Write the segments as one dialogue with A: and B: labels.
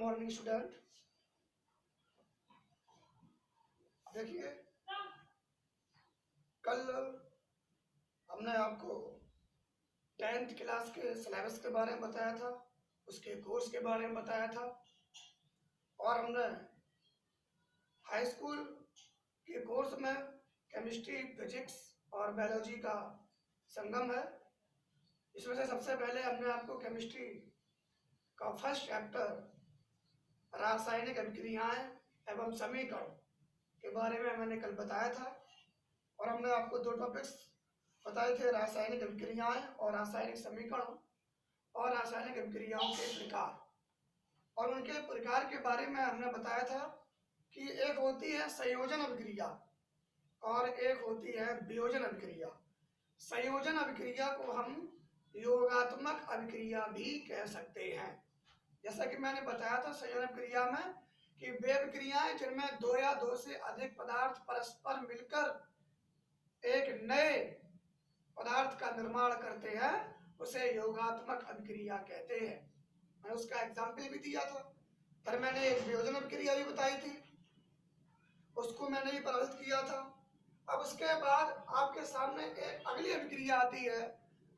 A: Morning student. देखिए, कल हमने आपको 10th क्लास के सिलेबस के बारे में बताया था, उसके कोर्स के बारे में बताया था, और हमने हाई स्कूल के कोर्स में केमिस्ट्री, फिजिक्स और बायोलॉजी का संगम है। इसमें से सबसे पहले हमने आपको केमिस्ट्री का फर्स्ट चैप्टर रासायनिक अभिक्रियाएं एवं समीकरण के बारे में मैंने कल बताया था, और हमने आपको दो टॉपिक्स बताए थे, रासायनिक अभिक्रियाएं और रासायनिक समीकरण, और रासायनिक अभिक्रियाओं के प्रकार। और उनके प्रकार के बारे में हमने बताया था कि एक होती है संयोजन अभिक्रिया और एक होती है वियोजन अभिक्रिया। संयोजन अभिक्रिया को हम योगात्मक अभिक्रिया भी कह सकते हैं। जैसा कि मैंने बताया था संयोजन अभिक्रिया में कि वे अभिक्रियाएं जिनमें दो या दो से अधिक पदार्थ परस्पर मिलकर एक नए पदार्थ का निर्माण करते हैं, उसे योगात्मक अभिक्रिया कहते हैं। मैंने उसका एग्जाम्पल भी दिया था। फिर मैंने एक वियोजन अभिक्रिया भी बताई थी, उसको मैंने भी प्रदर्शित किया था। अब उसके बाद आपके सामने एक अगली अभिक्रिया आती है,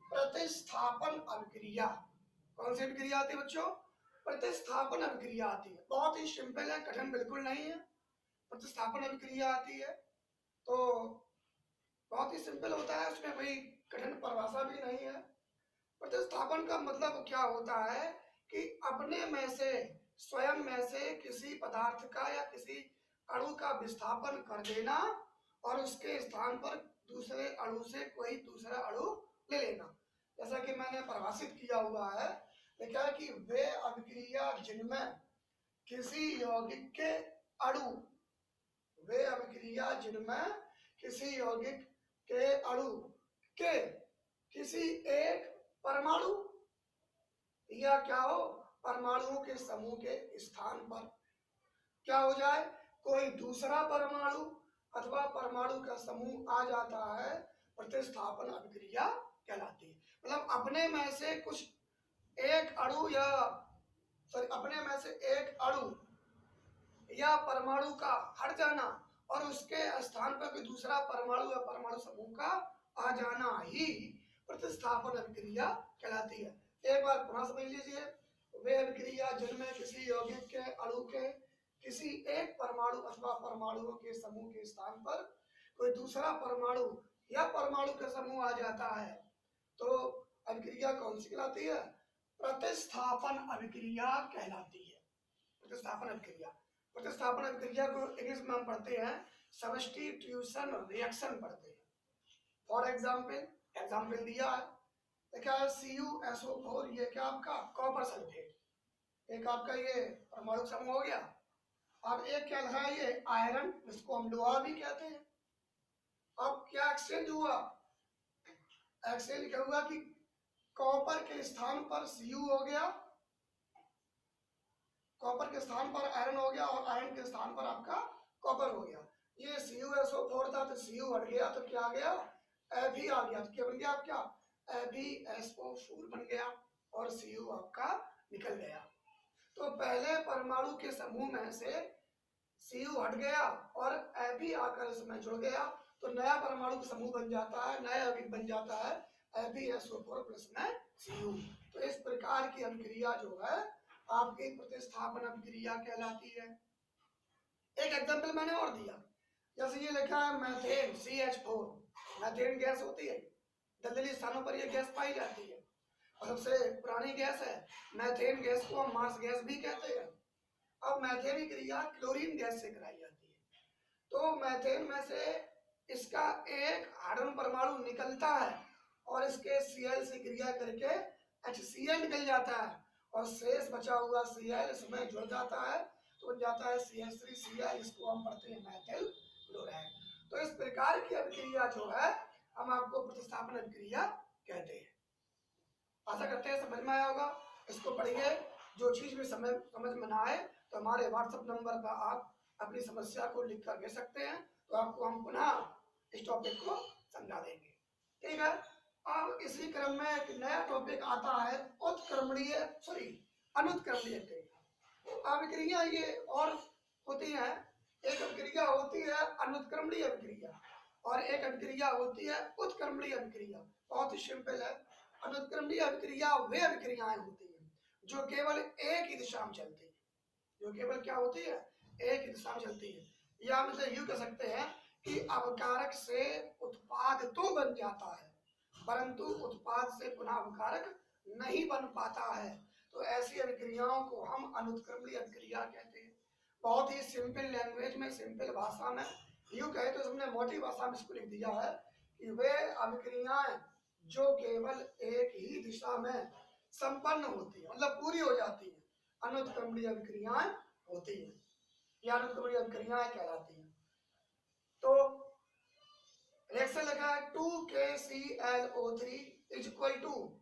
A: प्रतिस्थापन अभिक्रिया। कौन सी अभिक्रिया आती है बच्चों? प्रतिस्थापन अभिक्रिया आती है। बहुत ही सिंपल है, कठिन बिल्कुल नहीं है। प्रतिस्थापन अभिक्रिया आती है तो बहुत ही सिंपल होता है, उसमें कोई कठिन परिभाषा भी नहीं है। प्रतिस्थापन का मतलब क्या होता है कि अपने में से, स्वयं में से किसी पदार्थ का या किसी अणु का विस्थापन कर देना और उसके स्थान पर दूसरे अणु से कोई दूसरा अणु ले लेना। जैसा कि मैंने परिभाषित किया हुआ है, लिखा है कि वे अभिक्रिया जिनमें किसी यौगिक के अणु, वे अभिक्रिया जिनमें किसी यौगिक के अणु के किसी एक परमाणु या क्या हो, परमाणुओं के समूह के स्थान पर क्या हो जाए, कोई दूसरा परमाणु अथवा परमाणु का समूह आ जाता है, प्रतिस्थापन अभिक्रिया कहलाती है। मतलब अपने में से कुछ एक अणु या अपने में से एक अणु या परमाणु का हट जाना और उसके स्थान पर कोई दूसरा परमाणु या परमाणु समूह का आ जाना ही प्रतिस्थापन अभिक्रिया कहलाती है। एक बार पुनः समझ लीजिए, वे अभिक्रिया जिनमें किसी यौगिक के अणु के किसी एक परमाणु अथवा परमाणुओं के समूह के स्थान पर कोई दूसरा परमाणु या परमाणु का समूह आ जाता है, तो अभिक्रिया कौन सी कहलाती है? प्रतिस्थापन अभिक्रिया कहलाती है। प्रतिस्थापन अभिक्रिया, प्रतिस्थापन अभिक्रिया को इंग्लिश में हम पढ़ते हैं सब्स्टिट्यूशन रिएक्शन पढ़ते हैं। फॉर एग्जाम्पल दिया है, देखा है CuSO4, ये क्या आपका कॉपर सल्फेट, एक आपका ये परमाणु समूह हो गया। अब एक क्या लिखा है, ये आयरन, जिसको हम लोहा भी कहते हैं। अब क्या एक्सचेंज हुआ? एक्सचेंज क्या हुआ कि कॉपर के स्थान पर Cu हो गया, कॉपर के स्थान पर आयरन हो गया, और आयरन के स्थान पर आपका कॉपर हो गया। ये CuSO4 था तो Cu हट गया तो क्या आ गया, Fe आ गया। तो क्या बन गया आपका FeSO4 बन गया और Cu आपका निकल गया। तो पहले परमाणु के समूह में से Cu हट गया और Fe आकर इसमें जुड़ गया, तो नया परमाणु का समूह बन जाता है, नया यौगिक बन जाता है FeSO4 प्लस में Cu। तो इस प्रकार की अभिक्रिया जो है आपकी प्रतिस्थापन अभिक्रिया कहलाती है। एक एग्जांपल मैंने और दिया, जैसे ये लिखा है मैथेन CH4, मैथेन गैस होती है, दलदली स्थानों पर यह गैस पाई जाती है और सबसे पुरानी गैस है। मैथेन गैस को हम मार्स गैस भी कहते हैं। अब मैथेन की क्रिया क्लोरीन गैस से कराई जाती है, तो मैथेन में से इसका एक हाइड्रोजन परमाणु निकलता है और इसके Cl से क्रिया करके HCl निकल जाता है और शेष बचा हुआ Cl इसमें जुड़ जाता है, तो बन जाता है CH3Cl, इसको हम पढ़ते हैं मैथिल क्लोराइड। तो इस प्रकार की अभिक्रिया जो है हम आपको प्रतिस्थापन अभिक्रिया कहते हैं। आशा करते हैं समझ में आया होगा। इसको पढ़िए, जो चीज भी समझ में ना आए तो हमारे व्हाट्सएप नंबर पर आप अपनी समस्या को लिख कर भेज सकते हैं, तो आपको हम पुनः इस टॉपिक को समझा देंगे। ठीक है। अब इसी क्रम में एक नया टॉपिक आता है अनुत्क्रमणीय क्रिया। अभिक्रिया ये और होती है, एक अभिक्रिया होती है अनुत्क्रमणीय अभिक्रिया और एक अभिक्रिया होती है उत्क्रमणीय अभिक्रिया। बहुत ही सिंपल है। अनुत्क्रमणीय अभिक्रिया वे अभिक्रियाएं होती हैं जो केवल एक ही दिशा में चलती है, जो केवल क्या होती है, एक ही दिशा में चलती है। या मतलब यूं कह सकते हैं कि अवकारक से उत्पाद तो बन जाता है परंतु उत्पाद से पुनः अवकारक नहीं बन पाता है। तो ऐसी अभिक्रियाओं को हम अनुत्क्रमणीय अभिक्रिया कहते हैं। बहुत ही सिंपल लैंग्वेज में, सिंपल भाषा में यूं कहे तो हमने मोटी भाषा में इसको लिख दिया है कि वे अभिक्रियाएं जो केवल एक ही दिशा में संपन्न होती है, मतलब पूरी हो जाती है, अनुत्क्रमणीय अभिक्रियाएं होती है या अनुत्क्रमणीय अभिक्रियाएं कहलाती हैं। तो रिएक्शन लिखा है 2KClO3 is equal to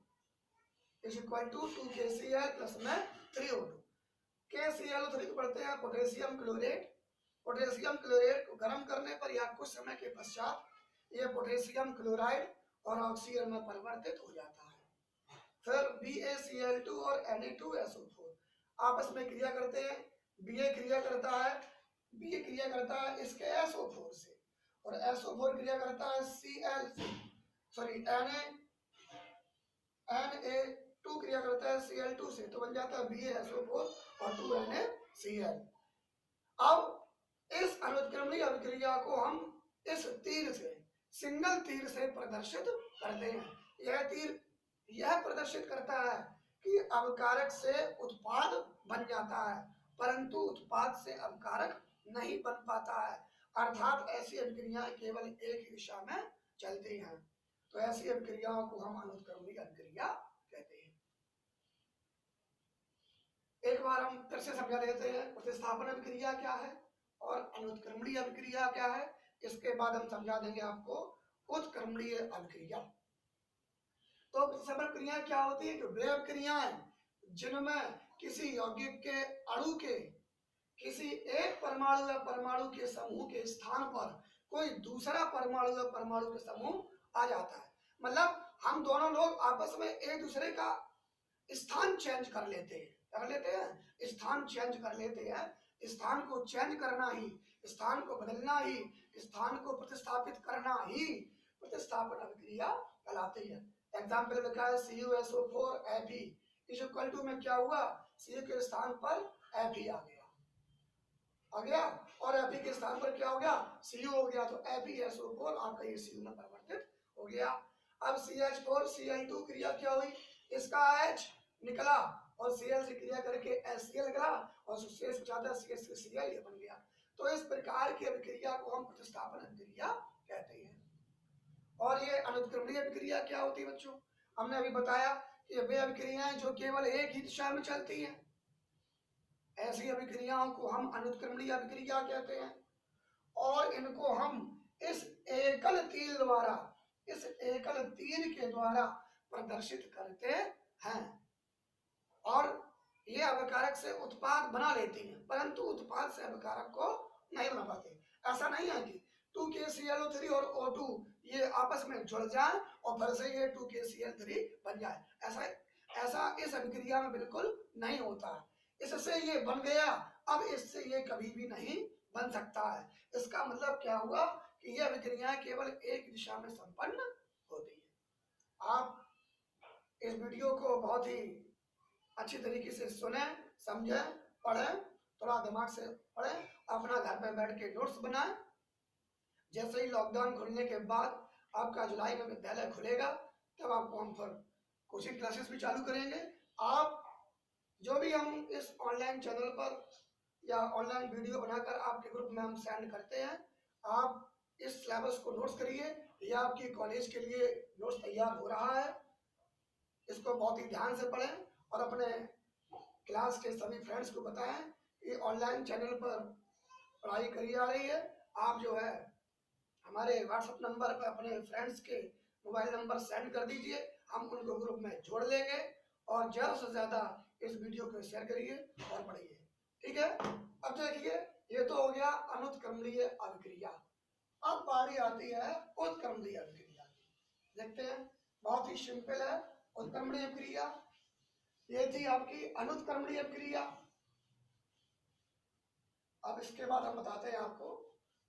A: 2KCl plus में 3O2। KClO3 को पढ़ते हैं पोटेशियम क्लोरेट। पोटेशियम क्लोरेट को गर्म करने पर या कुछ समय के पश्चात यह पोटेशियम क्लोराइड और ऑक्सीजन में परिवर्तित हो जाता है। फिर BaCl2 और Na2SO4 आपस में क्रिया करते हैं। Ba क्रिया करता है इसके SO4 से और SO4 क्रिया करता है Cl से, सॉरी Na2 क्रिया करता है Cl2 से, तो बन जाता है BaSO4 और 2NaCl। अब इस अनुत्क्रमणीय अभिक्रिया को हम इस तीर से, सिंगल तीर से प्रदर्शित करते हैं। यह तीर यह प्रदर्शित करता है कि अवकारक से उत्पाद बन जाता है परंतु उत्पाद से अवकारक नहीं बन पाता है, अर्थात ऐसी अभिक्रियाएं केवल एक ही दिशा में चलती हैं। तो ऐसी अभिक्रियाओं को हम अनुत्क्रमणीय अभिक्रिया कहते हैं। एक बार हम फिर से समझा देते हैं प्रतिस्थापन अभिक्रिया क्या है और अनुत्क्रमणीय अभिक्रिया क्या है। इसके बाद हम समझा देंगे आपको उत्क्रमणीय अभिक्रिया। तो प्रतिस्थापन अभिक्रिया क्या होती है कि वे अभिक्रियाएं जिनमें किसी यौगिक के अणु के किसी एक परमाणु या परमाणु के समूह के स्थान पर कोई दूसरा परमाणु या परमाणु के समूह आ जाता है, मतलब हम दोनों लोग आपस में एक दूसरे का स्थान चेंज कर लेते हैं, स्थान चेंज कर लेते हैं। स्थान को चेंज करना ही, स्थान को बदलना ही, स्थान को प्रतिस्थापित करना ही प्रतिस्थापन अभिक्रिया कहलाती है। एग्जाम्पल लिखा है CuSO4 Fe is equal to में क्या हुआ, Cu के स्थान पर Fe आ गया और Fe के स्थान पर क्या हो गया, Cu हो गया, तो FeSO4 आपका ये Cu में परिवर्तित हो गया। अब CH4 Cl2 क्रिया क्या हुई, इसका H निकला और Cl से क्रिया करके HCl निकला और शेष बचाता CH से Cl ये बन गया। तो इस प्रकार की अभिक्रिया को हम प्रतिस्थापन अभिक्रिया कहते हैं। और ये अनुत्क्रमणीय अभिक्रिया क्या होती है बच्चों, हमने अभी बताया कि वे अभिक्रियाएं जो केवल एक ही दिशा में चलती हैं, ऐसी अभिक्रियाओं को हम अनुत्क्रमणीय अभिक्रिया कहते हैं। और इनको हम इस एकल तीर द्वारा, इस एकल तीर के द्वारा प्रदर्शित करते हैं और ये अभिकारक से उत्पाद बना लेती हैं परंतु उत्पाद से अभिकारक को नहीं बना पाते। ऐसा नहीं है कि 2KClO3 और O2 ये आपस में जुड़ जाए और फिर से ये 2KCl3 बन जाए, ऐसा इस अभिक्रिया में बिल्कुल नहीं होता है। इससे ये बन गया, अब इससे ये कभी भी नहीं बन सकता है। इसका मतलब क्या हुआ कि ये अभिक्रियाएं केवल एक दिशा में संपन्न होती है। आप इस वीडियो को बहुत ही अच्छी तरीके से सुने, समझे, पढ़ें, थोड़ा दिमाग से पढ़ें, अपना घर पे बैठ के नोट्स बनाएं। जैसे ही लॉकडाउन खुलने के बाद आपका जुलाई में विद्यालय खुलेगा तब आपको हम फिर कोचिंग क्लासेस भी चालू करेंगे। आप जो भी हम इस ऑनलाइन चैनल पर या ऑनलाइन वीडियो बनाकर आपके ग्रुप में हम सेंड करते हैं, आप इस सिलेबस को नोट्स करिए। या आपकी कॉलेज के लिए नोट्स तैयार हो रहा है, इसको बहुत ही ध्यान से पढ़ें और अपने क्लास के सभी फ्रेंड्स को बताएं कि ऑनलाइन चैनल पर पढ़ाई करी जा रही है। आप जो है हमारे व्हाट्सएप नंबर पर अपने फ्रेंड्स के मोबाइल नंबर सेंड कर दीजिए, हम उनको ग्रुप में जोड़ लेंगे और ज़्यादा से ज़्यादा इस वीडियो को शेयर करिए और पढ़िए, ठीक है। अब देखिए ये तो हो गया अनुत्क्रमणीय अभिक्रिया। अब बारी आती है उत्क्रमणीय अभिक्रिया की। देखते हैं, बहुत ही सिंपल है उत्क्रमणीय अभिक्रिया। ये थी आपकी अनुत्क्रमणीय अभिक्रिया। अब इसके बाद हम बताते हैं आपको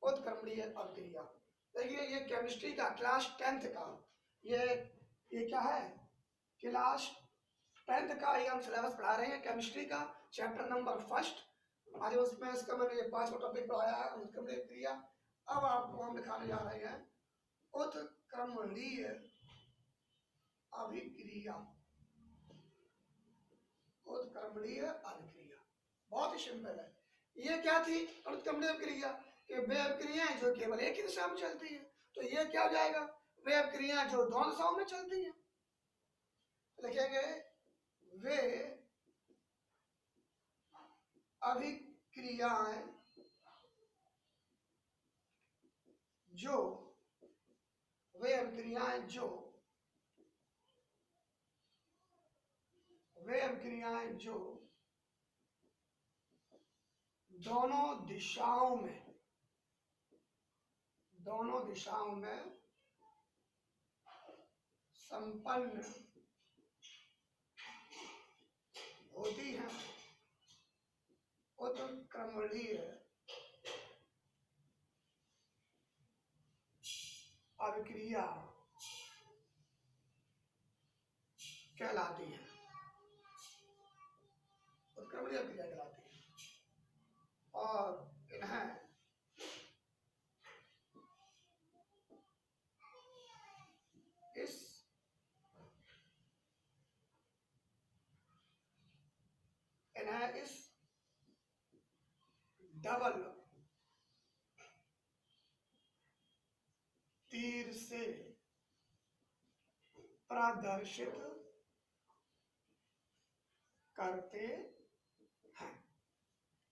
A: उत्क्रमणीय अभिक्रिया। देखिए ये केमिस्ट्री का क्लास 10th का ये क्या है, क्लास 10th का ये हम सिलेबस पढ़ा रहे हैं केमिस्ट्री का, चैप्टर नंबर 1। आज उसमें इसका मैंने ये 5 टॉपिक पढ़ाया है उत्क्रमणीय अभिक्रिया। अब आपको हम दिखाने जा रहे हैं उत्क्रमणीय अभिक्रिया। उत्क्रमणीय अभिक्रिया बहुत ही सिंपल है। ये क्या थी उत्क्रमणीय अभिक्रिया, कि वे अभिक्रियाएं जो केवल एक ही दिशा में चलती है। तो ये क्या हो जाएगा, वे अभिक्रियाएं जो दोनों दिशाओं में चलती हैं। लिखेंगे वे अभिक्रियाएं जो वे अभिक्रियाएं जो दोनों दिशाओं में संपन्न होती हैं, उत्क्रमणीय अभिक्रिया कहलाती है। उत्क्रमणीय अभिक्रिया कहलाती है। और इन्हें इस डबल तीर से प्रदर्शित करते हैं।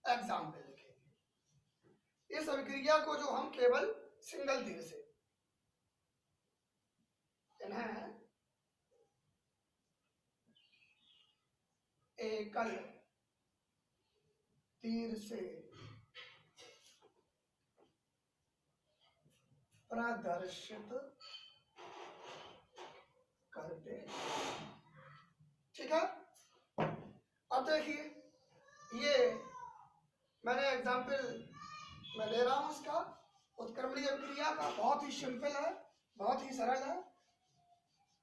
A: एग्जाम्पल लिखेंगे। इस अभिक्रिया को जो हम केवल सिंगल तीर से, इन्हें एकल तीर से प्रदर्शित करते। ठीक है, अब देखिए ये मैंने एग्जाम्पल मैं ले रहा हूं इसका उत्क्रमणीय अभिक्रिया का। बहुत ही सिंपल है, बहुत ही सरल है।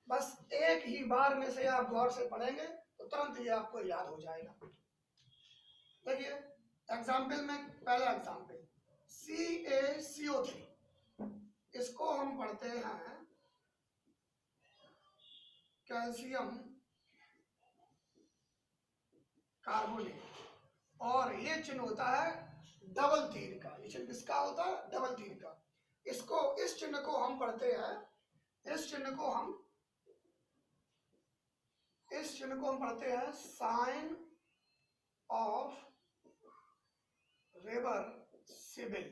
A: बस एक ही बार में से आप गौर से पढ़ेंगे तो तुरंत ये आपको याद हो जाएगा। देखिए एग्जाम्पल में पहला एग्जाम्पल CaCO3, इसको हम पढ़ते हैं कैल्शियम कार्बोनेट, और ये चिन्ह होता है डबल तीर का। ये चिन्ह किसका होता है, डबल तीर का। इस चिन्ह को हम पढ़ते हैं, इस चिन्ह को हम पढ़ते हैं साइन ऑफ रिवर्सिबल।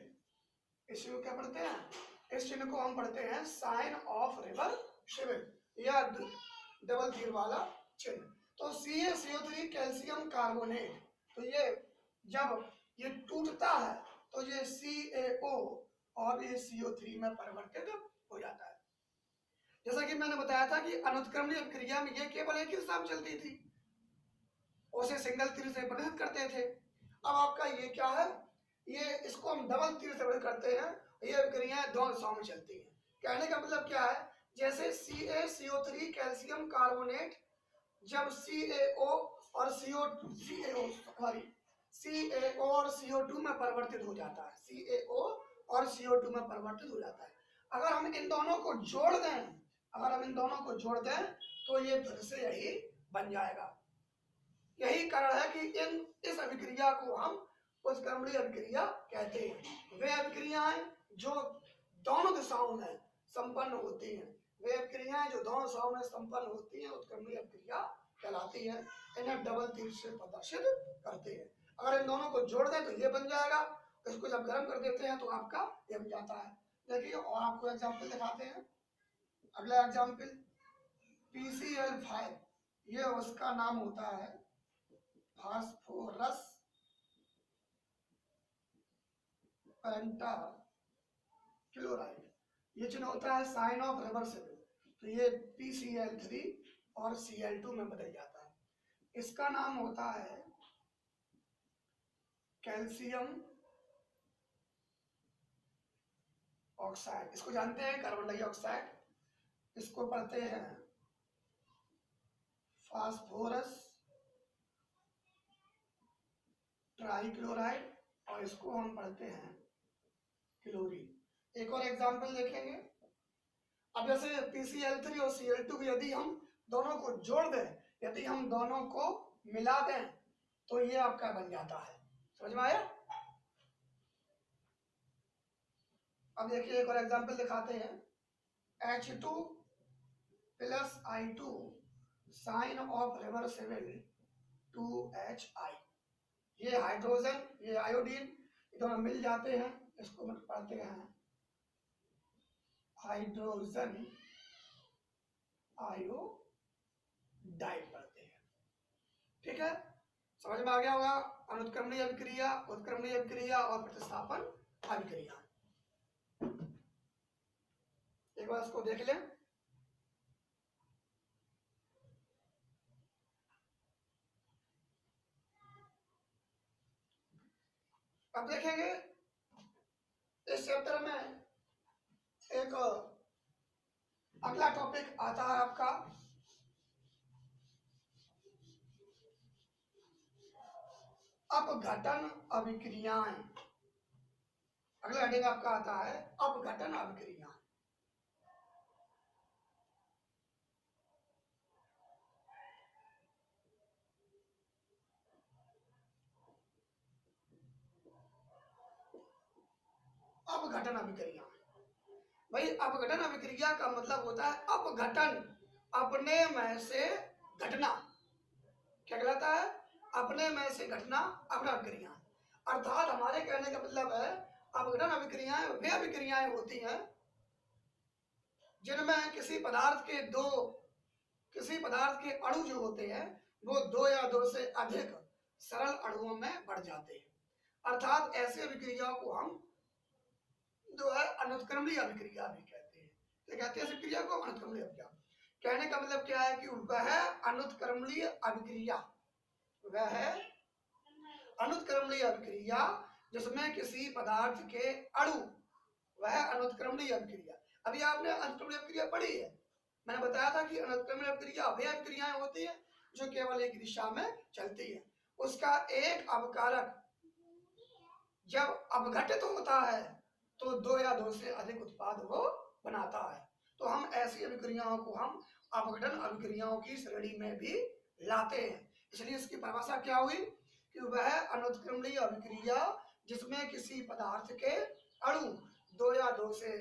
A: इसको क्या पढ़ते हैं, इस चिन्ह को हम पढ़ते हैं साइन ऑफ रिवर्सिबल, या डबल तीर वाला चिन्ह। तो CaCO3 कैल्शियम कार्बोनेट, तो ये जब ये टूटता है तो ये CaO और ये CO3 में परिवर्तित हो जाता है। जैसा कि मैंने बताया था कि अनुत्क्रमणीय अभिक्रिया में ये केवल एक ही दिशा में चलती थी, उसे सिंगल तीर से प्रदर्शित करते थे। अब आपका ये क्या है, ये इसको हम डबल तीर से प्रदर्शित करते हैं। ये अभिक्रियाएं दोनों दिशाओं में चलती हैं। कहने का मतलब क्या है, जैसे CaCO3 कैल्शियम कार्बोनेट जब CaO और CO2 में परिवर्तित हो जाता है, CaO और CO2 में परिवर्तित हो जाता है। अगर हम इन दोनों को जोड़ दें तो ये फिर से यही बन जाएगा। यही कारण है कि इस अभिक्रिया को हम उत्क्रमणीय अभिक्रिया कहते हैं। वे अभिक्रियाएं जो दोनों दिशाओं में संपन्न होती हैं, वे अभिक्रियाएं जो दोनों दिशाओं में संपन्न होती हैं उत्क्रमणीय अभिक्रिया कहलाती है। इन्हें डबल तीर से प्रदर्शित करते हैं। अगर इन दोनों को जोड़ दें तो ये बन जाएगा, इसको जब गर्म कर देते हैं तो आपका ये बन जाता है। देखिए और आपको एग्जाम्पल दिखाते हैं। अगला एग्जाम्पल PCl5, ये उसका नाम होता है फास्फोरस पेंटाक्लोराइड। ये चिन्ह होता है साइन ऑफ रिवर्सिबल, तो ये PCl3 और Cl2 में बदल जाता है। इसका नाम होता है कैल्शियम ऑक्साइड, इसको जानते हैं कार्बन डाइऑक्साइड, इसको पढ़ते हैं फास्फोरस ट्राइक्लोराइड, और इसको हम पढ़ते हैं क्लोरीन। एक और एग्जांपल देखेंगे। अब जैसे PCl3 और Cl2 यदि हम दोनों को जोड़ दें, यदि हम दोनों को मिला दें, तो ये आपका बन जाता है। समझ में आया? अब देखिए एक और एग्जांपल दिखाते हैं। H2 plus I2 sign of reversible 2HI। ये हाइड्रोजन, ये आयोडीन, ये दोनों मिल जाते हैं, इसको हम पढ़ते हैं हाइड्रोजन आयोडाइड पढ़ते हैं। ठीक है, समझ में आ गया होगा। अनुत्क्रमणीय अभिक्रिया, उत्क्रमणीय अभिक्रिया और प्रतिस्थापन अभिक्रिया। एक बार इसको देख लें। अब देखेंगे इस चैप्टर में एक अगला टॉपिक आता है आपका अपघटन अभिक्रियाएं। अगला हेडिंग आपका आता है अपघटन अभिक्रियाएं। अपघटन अभिक्रिया, भाई अपघटन अभिक्रिया का मतलब होता है अपघटन, अपने में से घटना। क्या कहलाता है? अपने में से घटना, अपना अभिक्रिया। अर्थात हमारे कहने का मतलब है अपघटन अभिक्रियाएं वे अभिक्रियाएं होती हैं जिनमें किसी पदार्थ के अणु जो होते हैं वो दो या दो से अधिक सरल अणुओं में बढ़ जाते हैं। अर्थात ऐसी अभिक्रियाओं को हम जो है अनुत्क्रमणीय अभिक्रिया भी कहते हैं। क्या कहते हैं इस अभिक्रिया को? अनुत्क्रमणीय अभिक्रिया। कहने का मतलब क्या है कि वह अनुत्क्रमणीय अभिक्रिया, वह अनुत्क्रमणीय अभिक्रिया जिसमें किसी पदार्थ के अणु, वह अनुत्क्रमणीय अभिक्रिया। अभी आपने अनुत्क्रमणीय अभिक्रिया पढ़ी है, मैंने बताया था कि अनुत्क्रमणीय अभिक्रिया वे अभिक्रियाएं होती हैं जो केवल एक दिशा में चलती है। उसका एक अवकारक जब अपघटित होता है तो दो या दो से अधिक उत्पाद वो बनाता है। तो हम ऐसी अभिक्रियाओं को हम अपघटन अभिक्रियाओं की श्रेणी में भी लाते हैं। इसलिए इसकी परिभाषा क्या हुई कि वह अनुत्क्रमणीय अभिक्रिया जिसमें किसी पदार्थ के अणु दो या दो से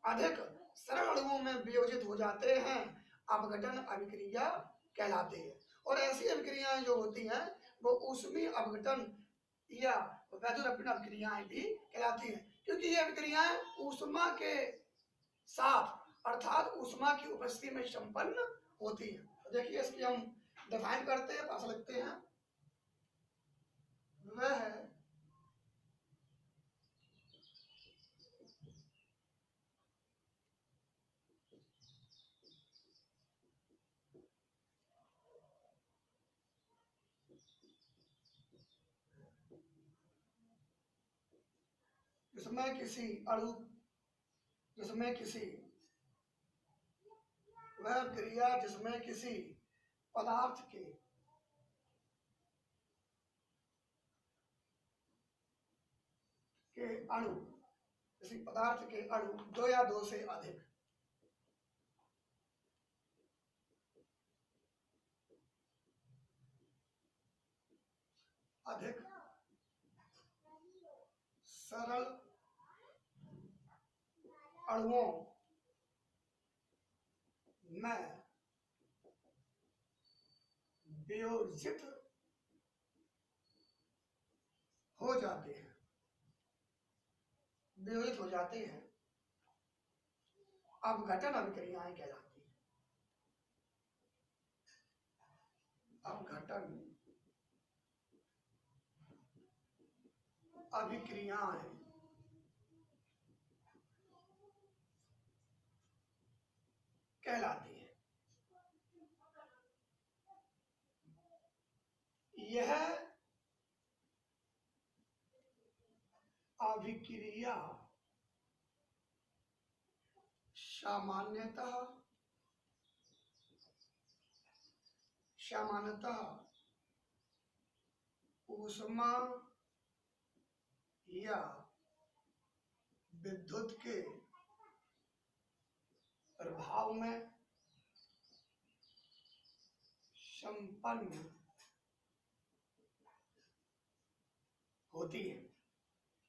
A: अधिक सरल अणुओं में वियोजित हो जाते हैं, अपघटन अभिक्रिया कहलाते हैं। और ऐसी अभिक्रियाएं जो होती हैं वो ऊष्मीय अपघटन या वैद्युत अभिक्रियाएं भी कहलाती हैं, क्योंकि ये अभिक्रियाएं ऊष्मा के साथ अर्थात ऊष्मा की उपस्थिति में संपन्न होती हैं। तो देखिए इसकी हम डिफाइन करते हैं, पास लिखते हैं। वह वह क्रिया जिसमें किसी पदार्थ के अणु, किसी पदार्थ के अणु दो या दो से अधिक सरल अणुओं में वियोजित हो जाते हैं, अपघटन अभिक्रियाएं कहलाती हैं। अपघटन अभिक्रियाएं कहलाती है। यह अभिक्रिया सामान्यतः ऊष्मा या विद्युत के प्रभाव में संपन्न होती है,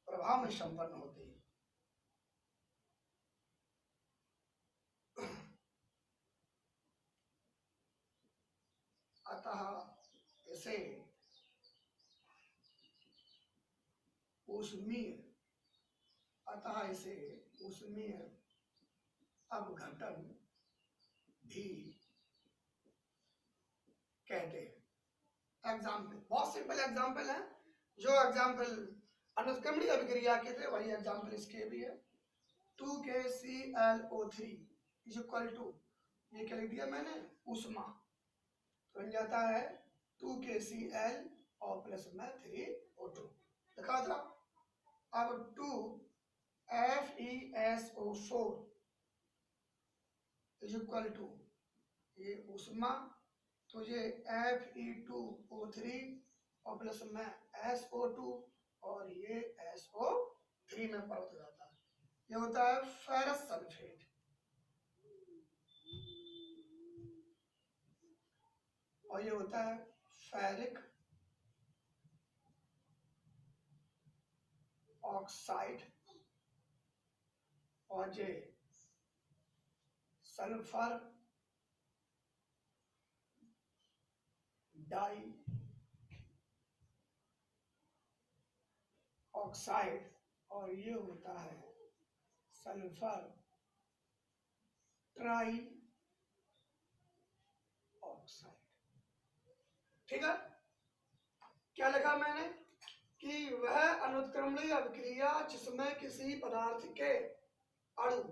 A: प्रभाव में संपन्न होती है। अतः इसे ऊष्मीय अपघटन भी कहते हैं। एग्जाम्पल, बहुत सिंपल एग्जाम्पल है। जो एग्जाम्पल अनुत्क्रमणीय अभिक्रिया के थे वही एग्जाम्पल इसके भी है। 2KClO3 इज इक्वल टू, ये क्या लिख दिया मैंने, ऊष्मा, तो बन जाता है 2KCl और प्लस में 3O2 लिखा था। अब 2FeSO4 इज इक्वल टू, ये ऊष्मा, तो ये Fe2O3 और प्लस में SO2 और ये SO3 में परिवर्तित हो जाता है। ये होता है फेरस सल्फेट। और ये होता है फेरिक ऑक्साइड और ये सल्फर डाई ऑक्साइड और ये होता है सल्फर ट्राई ऑक्साइड। ठीक है, क्या लिखा मैंने कि वह अनुत्क्रमणीय अभिक्रिया जिसमें किसी पदार्थ के अणु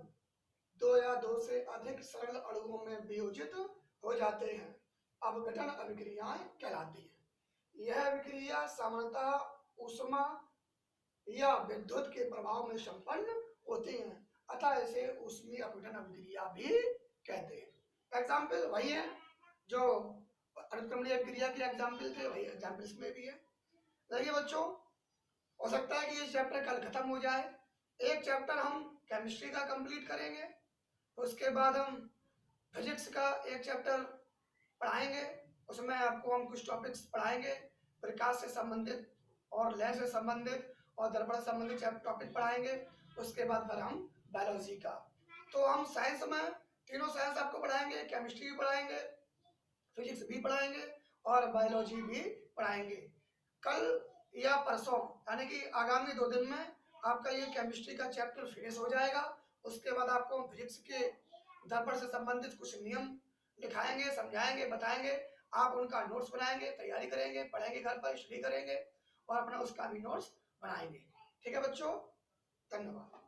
A: 2 या 2 से अधिक सरल अणुओं में वियोजित हो जाते हैं अपघटन अभिक्रियाएं कहलाती है। यह अभिक्रिया सामान्यतः ऊष्मा या विद्युत के प्रभाव में संपन्न होती हैं, अतः इसे ऊष्मीय अपघटन अभिक्रिया भी कहते हैं। एग्जाम्पल वही है जो अनुत्क्रमणीय अभिक्रिया के एग्जाम्पल थे, वही एग्जाम्पल इसमें भी है। देखिए बच्चों, हो सकता है कि ये चैप्टर कल खत्म हो जाए। एक चैप्टर हम केमिस्ट्री का कंप्लीट करेंगे, उसके बाद हम फिजिक्स का एक चैप्टर पढ़ाएंगे। उसमें आपको हम कुछ टॉपिक्स पढ़ाएंगे, प्रकाश से संबंधित और लहर से संबंधित और दर्पण संबंधित टॉपिक पढ़ाएंगे। उसके बाद फिर हम बायोलॉजी का, तो हम साइंस में तीनों साइंस आपको पढ़ाएंगे, केमिस्ट्री भी पढ़ाएंगे, फिजिक्स भी पढ़ाएंगे और बायोलॉजी भी पढ़ाएंगे। कल या परसों यानी कि आगामी 2 दिन में आपका ये केमिस्ट्री का चैप्टर फिनिश हो जाएगा। उसके बाद आपको फिजिक्स के दर्पण से संबंधित कुछ नियम लिखाएंगे, समझाएंगे, बताएंगे। आप उनका नोट्स बनाएंगे, तैयारी करेंगे, पढ़ेंगे, घर पर स्टडी करेंगे और अपना उसका भी नोट्स बनाएंगे। ठीक है बच्चों, धन्यवाद।